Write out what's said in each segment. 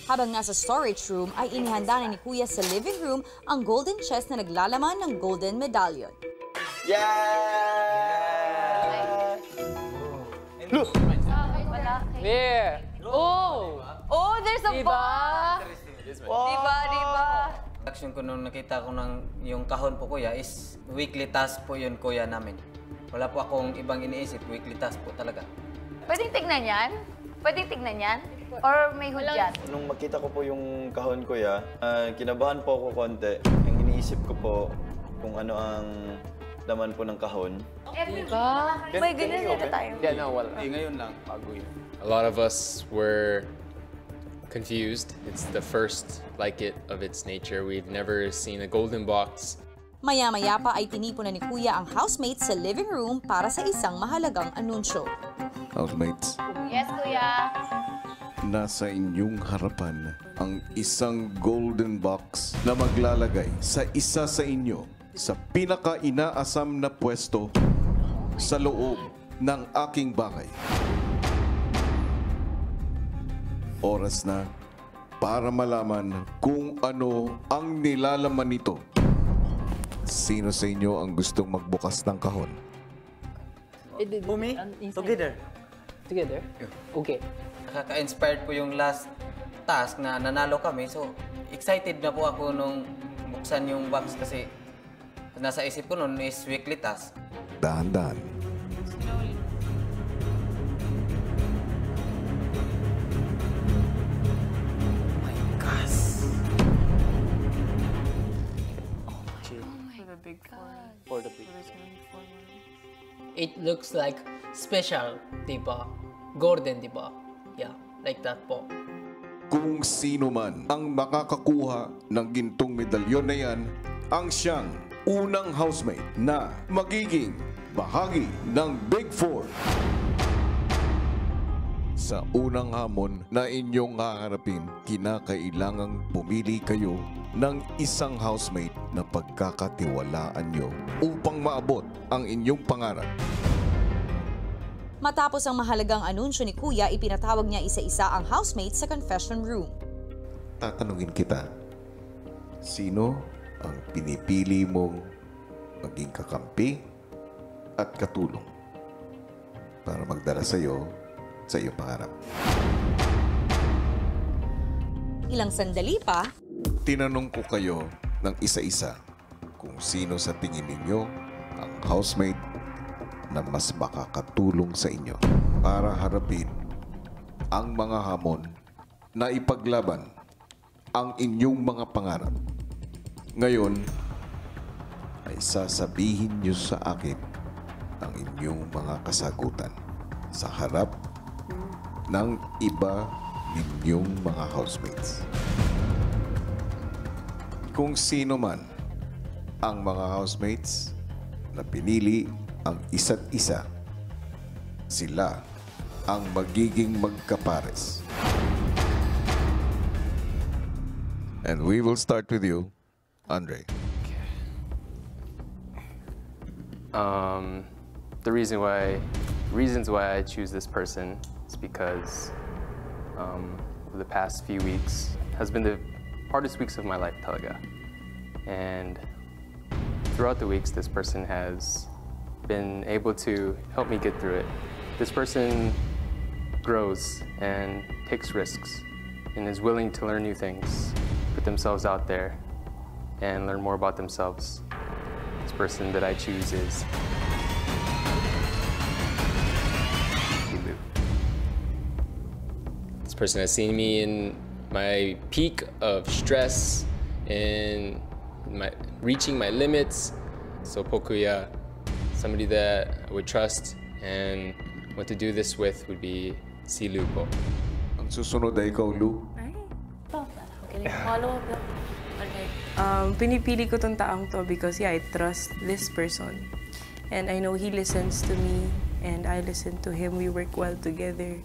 Habang nasa storage room ay inihanda na ni Kuya sa living room ang golden chest na naglalaman ng golden medallion. Yeah! Look! There! Oh! Oh, there's a bar! Diba? Action ko nung nakita ko yung kahon po kuya is weekly task po yun kuya namin. Wala po akong ibang iniisip, weekly task po talaga. Pwedeng tignan yan? Or may hudyat? Nung makita ko po yung kahon kuya, kinabahan po ako konti. Ang iniisip ko po kung ano ang laman po ng kahon. Diba? May ganyan na tayo. Yeah, no, wala. Ngayon lang, bago yun. A lot of us were confused. It's the first like it of its nature. We've never seen a golden box. Maya-maya pa ay tinipon na ni Kuya ang housemates sa living room para sa isang mahalagang anunsyo. Housemates, Yes, Kuya. nasa inyong harapan ang isang golden box na maglalagay sa isa sa inyo sa pinaka-inaasam na pwesto sa loob ng aking bahay. Oras na para malaman kung ano ang nilalaman nito. Sino sa inyo ang gustong magbukas ng kahon? Bumi, together. Together? Okay. Nakaka-inspired po yung last task na nanalo kami. So, excited na po ako nung buksan yung box kasi nasa isip ko nun is weekly task. Dahan-dahan. For the big. It looks like special, diba? Golden, diba? Yeah, like that po. Kung sino man ang makakakuha ng gintong medalyon na yan, ang siyang unang housemate na magiging bahagi ng Big Four. Sa unang hamon na inyong haharapin, kinakailangang pumili kayo ng isang housemate na pagkakatiwalaan nyo upang maabot ang inyong pangarap. Matapos ang mahalagang anunsyo ni Kuya, ipinatawag niya isa-isa ang housemates sa confession room. Tatanungin kita, sino ang pinipili mong maging kakampi at katulong para magdala sa iyo sa iyong pangarap? Ilang sandali pa, Tinanong ko kayo ng isa-isa kung sino sa tingin ninyo ang housemate na mas makakatulong sa inyo para harapin ang mga hamon na ipaglaban ang inyong mga pangarap. Ngayon ay sasabihin niyo sa akin ang inyong mga kasagutan sa harap ng iba ninyong mga housemates. Kung sino man ang mga housemates na pinili ang isa't isa, sila ang magiging magkapares. And we will start with you, Andre. The reasons why I choose this person is because for the past few weeks has been the hardest weeks of my life talaga. And throughout the weeks, this person has been able to help me get through it. This person grows and takes risks and is willing to learn new things, put themselves out there, and learn more about themselves. This person that I choose is Silu. This person has seen me in my peak of stress and reaching my limits. So Pokuya, somebody that I would trust and what to do this with would be si Lu po. Ang susunod ay ikaw, Lu. Pinipili ko tong taong to because I trust this person. And I know he listens to me and I listen to him. We work well together.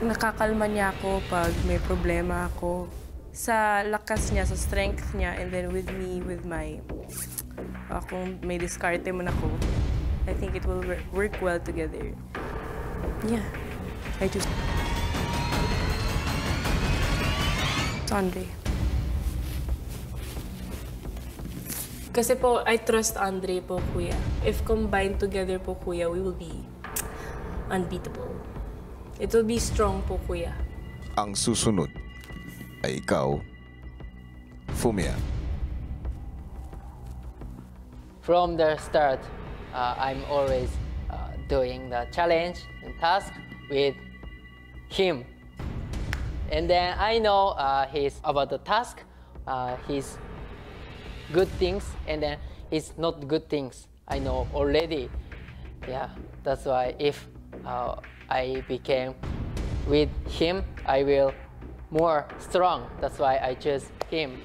Nakakalma niya ako pag may problema ako. Sa lakas niya, sa strength niya, and then with me, with my... kung may diskarte man ako, I think it will work well together. Yeah, I just... It's Andre. Kasi po, I trust Andre po, kuya. If combined together po, kuya, we will be unbeatable. It will be strong po, kuya. Ang susunod ay ikaw, Fumia. From the start, I'm always doing the challenge and task with him. And then I know he's about the task, his good things, and then his not good things. I know already. Yeah, that's why if I became with him, I will more strong. That's why I choose him.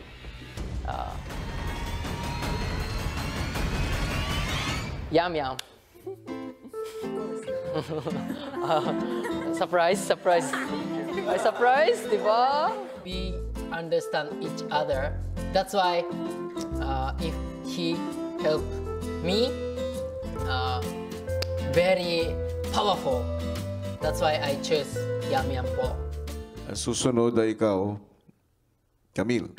Yum yum. Surprise. Surprise, di ba? We understand each other. That's why if he helped me, very powerful. That's why I choose Yum Yum po. Ang susunod ay ikaw, Camille.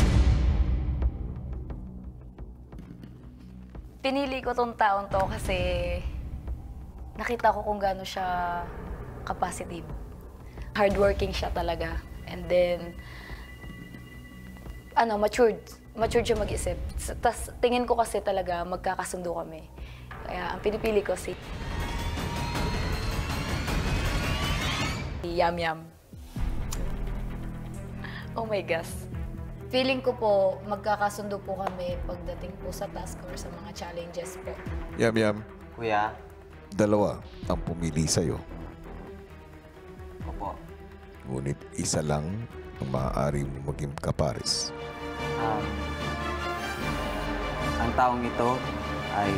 Pinili ko tong taon to kasi nakita ko kung gaano siya ka-positive. Hardworking siya talaga. And then, matured. Matured siya mag-isip. Tas tingin ko kasi talaga magkakasundo kami. Kaya ang pinipili ko si Yum Yum. Oh my gosh. Feeling ko po, magkakasundo po kami pagdating po sa task or sa mga challenges po. Yum Yum. Kuya, Dalawa ang pumili sa'yo. opo. Ngunit isa lang ang maaari mo maging kapares. Ang taong ito ay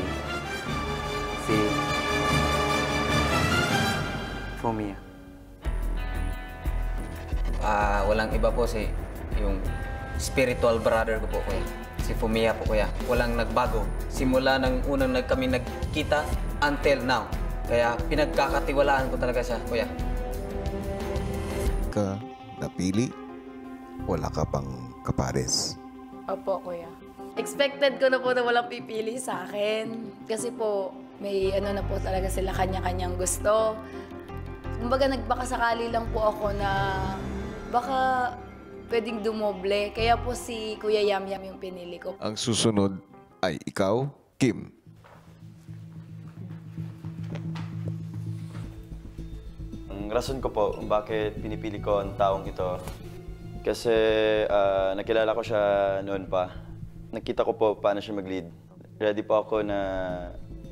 si Fumia. Walang iba po si yung spiritual brother ko po, kuya. Si Fumia po, kuya. Walang nagbago. Simula nang unang kami nagkita until now. Kaya pinagkakatiwalaan ko talaga siya, kuya. Ka napili, wala ka pang kapares. Opo, kuya. Expected ko na po na walang pipili sa akin. Kasi po, may na po talaga sila kanya-kanyang gusto. Kumbaga, nagbakasakali lang po ako na baka pwedeng dumoble. Kaya po si Kuya Yum Yum yung pinili ko. Ang susunod ay ikaw, Kim. Ang rason ko po kung bakit pinipili ko ang taong ito, kasi nakilala ko siya noon pa. Nakita ko po paano siya mag-lead. Ready po ako na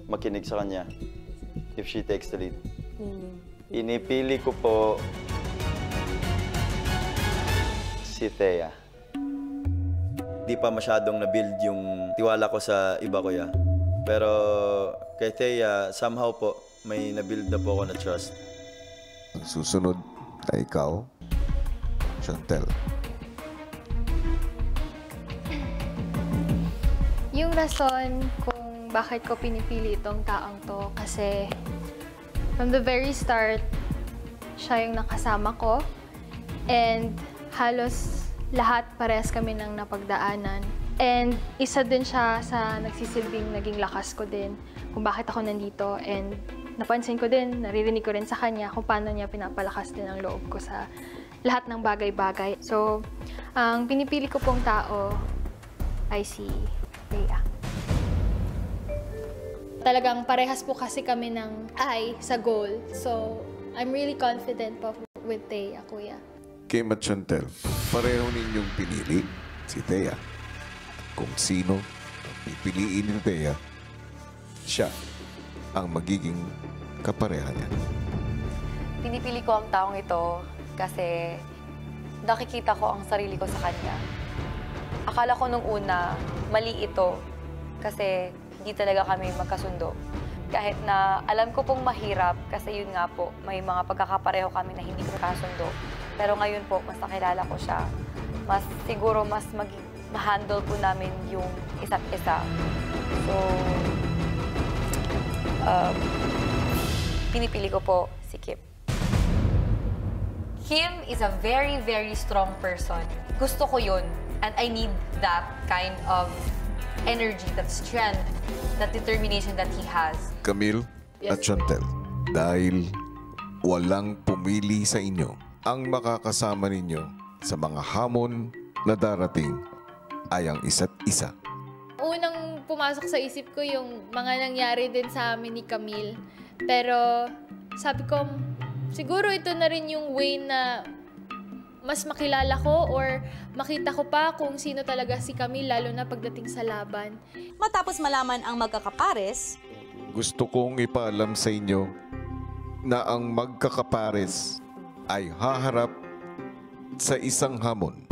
makinig sa kanya if she takes the lead. Inipili ko po si Thea. Di pa masyadong na-build yung tiwala ko sa iba, kuya. Pero kay Thea, somehow po, may na-build na po ako na trust. Ang susunod ay ikaw, Chantel. Yung rason kung bakit ko pinipili itong taong to kasi from the very start, siya yung nakasama ko and halos lahat parehas kami ng napagdaanan. And isa din siya sa nagsisilbing naging lakas ko din kung bakit ako nandito and napansin ko din, naririnig ko rin sa kanya kung paano niya pinapalakas din ang loob ko sa lahat ng bagay-bagay. So, ang pinipili ko pong tao ay si Thea. Talagang parehas po kasi kami ng eye sa goal. So, I'm really confident po with Thea, kuya. Kim at Chantel, pareho ninyong pinili si Thea. Kung sino ang pipiliin ni Thea, siya ang magiging kapareha niya. Pinipili ko ang taong ito kasi nakikita ko ang sarili ko sa kanya. Akala ko nung una, mali ito kasi hindi talaga kami magkasundo. Kahit na alam ko pong mahirap kasi yun nga po, may mga pagkakapareho kami na hindi magkasundo. Pero ngayon po, mas nakilala ko siya. Mas siguro mas ma-handle po namin yung isa't isa. So, pinipili ko po si Kim. Kim is a very, very strong person. gusto ko yun. And I need that kind of energy, that strength, that determination that he has. Camille at Chantel, dahil walang pumili sa inyo, ang makakasama ninyo sa mga hamon na darating ay ang isa't isa. Unang pumasok sa isip ko yung mga nangyari din sa amin ni Camille. Pero sabi ko, siguro ito na rin yung way na mas makilala ko or makita ko pa kung sino talaga si Camille, lalo na pagdating sa laban. Matapos malaman ang magkakapares, Gusto kong ipaalam sa inyo na ang magkakapares ay haharap sa isang hamon.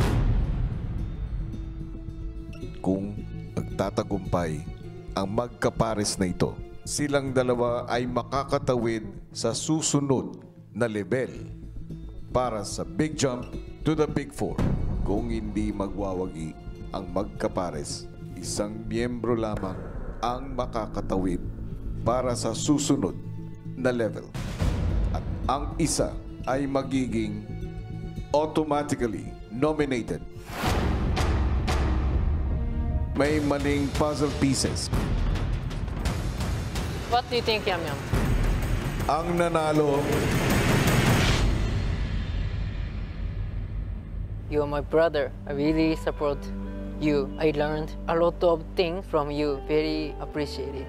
Kung magtatagumpay ang magkapares na ito, silang dalawa ay makakatawid sa susunod na level para sa big jump to the big four. Kung hindi magwawagi ang magkapares, isang miyembro lamang ang makakatawid para sa susunod na level. At ang isa ay magiging automatically nominated. May maling puzzle pieces. What do you think, Yam Yam? Ang nanalo You are my brother. I really support you. I learned a lot of things from you. Very appreciated.